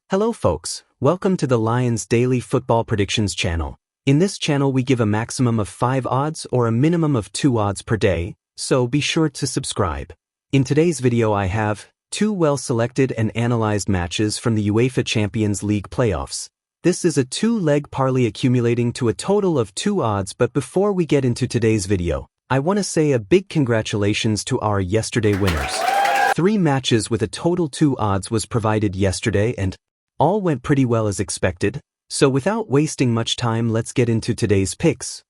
Hello folks, welcome to the Lions Daily Football Predictions channel. In this channel we give a maximum of 5 odds or a minimum of 2 odds per day, so be sure to subscribe. In today's video I have 2 well-selected and analyzed matches from the UEFA Champions League playoffs. This is a 2-leg parlay accumulating to a total of 2 odds, but before we get into today's video, I want to say a big congratulations to our yesterday winners. 3 matches with a total 2 odds was provided yesterday and all went pretty well as expected, so without wasting much time let's get into today's picks.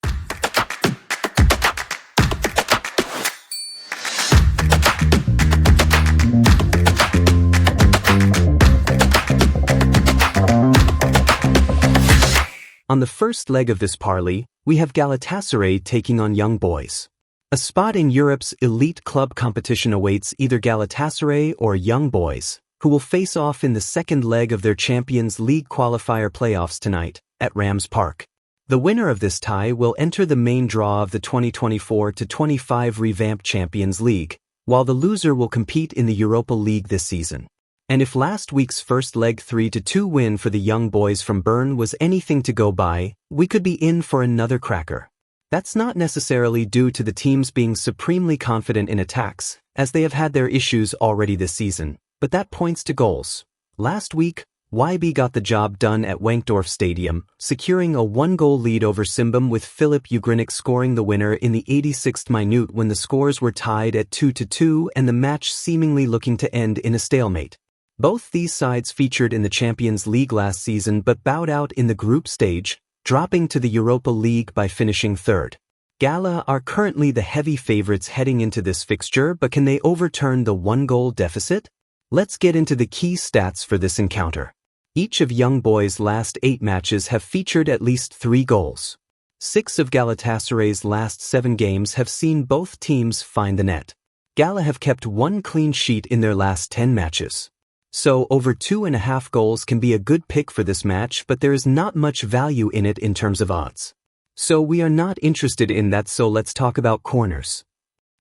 On the first leg of this parlay, we have Galatasaray taking on Young Boys. A spot in Europe's elite club competition awaits either Galatasaray or Young Boys, who will face off in the second leg of their Champions League qualifier playoffs tonight, at Rams Park. The winner of this tie will enter the main draw of the 2024-25 revamped Champions League, while the loser will compete in the Europa League this season. And if last week's first leg 3-2 win for the Young Boys from Bern was anything to go by, we could be in for another cracker. That's not necessarily due to the teams being supremely confident in attacks, as they have had their issues already this season. But that points to goals. Last week, YB got the job done at Wankdorf Stadium, securing a 1-goal lead over Simbam with Filip Ugrinik scoring the winner in the 86th minute when the scores were tied at 2-2 and the match seemingly looking to end in a stalemate. Both these sides featured in the Champions League last season but bowed out in the group stage, dropping to the Europa League by finishing third. Gala are currently the heavy favorites heading into this fixture, but can they overturn the 1-goal deficit? Let's get into the key stats for this encounter. Each of Young Boys' last 8 matches have featured at least 3 goals. 6 of Galatasaray's last 7 games have seen both teams find the net. Gala have kept 1 clean sheet in their last 10 matches. So over 2.5 goals can be a good pick for this match, but there is not much value in it in terms of odds. So we are not interested in that, so let's talk about corners.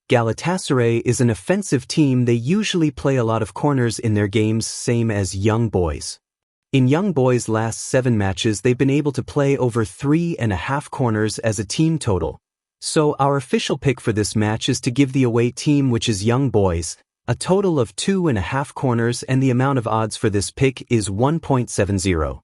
Galatasaray is an offensive team. They usually play a lot of corners in their games, same as Young Boys. In Young Boys' last 7 matches they've been able to play over 3.5 corners as a team total. So our official pick for this match is to give the away team, which is Young Boys, a total of 2.5 corners, and the amount of odds for this pick is 1.70.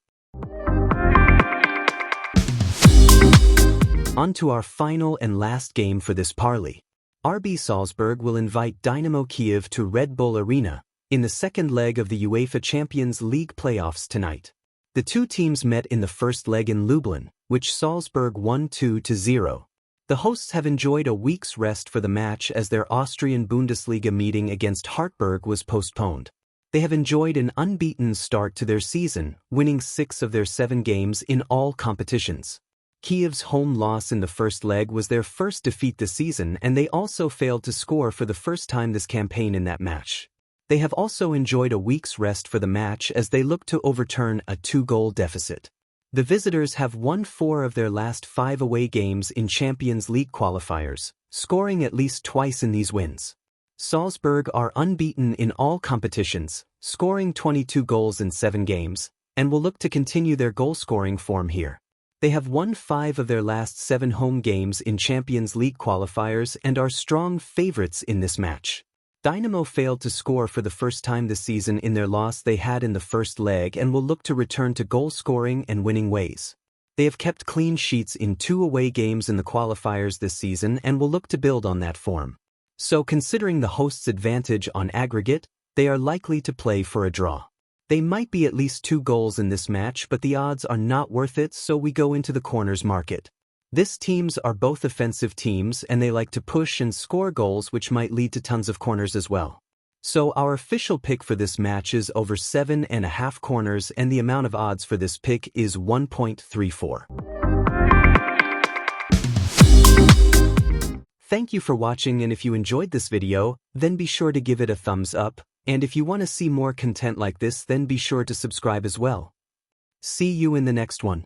On to our final and last game for this parlay. RB Salzburg will invite Dynamo Kiev to Red Bull Arena in the second leg of the UEFA Champions League playoffs tonight. The two teams met in the first leg in Lublin, which Salzburg won 2-0. The hosts have enjoyed a week's rest for the match as their Austrian Bundesliga meeting against Hartberg was postponed. They have enjoyed an unbeaten start to their season, winning 6 of their 7 games in all competitions. Kiev's home loss in the first leg was their first defeat this season, and they also failed to score for the first time this campaign in that match. They have also enjoyed a week's rest for the match as they look to overturn a 2-goal deficit. The visitors have won 4 of their last 5 away games in Champions League qualifiers, scoring at least twice in these wins. Salzburg are unbeaten in all competitions, scoring 22 goals in 7 games, and will look to continue their goal-scoring form here. They have won 5 of their last 7 home games in Champions League qualifiers and are strong favorites in this match. Dynamo failed to score for the first time this season in their loss they had in the first leg and will look to return to goal-scoring and winning ways. They have kept clean sheets in 2 away games in the qualifiers this season and will look to build on that form. So considering the hosts' advantage on aggregate, they are likely to play for a draw. They might be at least 2 goals in this match, but the odds are not worth it, so we go into the corners market. These teams are both offensive teams and they like to push and score goals, which might lead to tons of corners as well. So our official pick for this match is over 7.5 corners, and the amount of odds for this pick is 1.34. Thank you for watching, and if you enjoyed this video, then be sure to give it a thumbs up. And if you want to see more content like this, then be sure to subscribe as well. See you in the next one.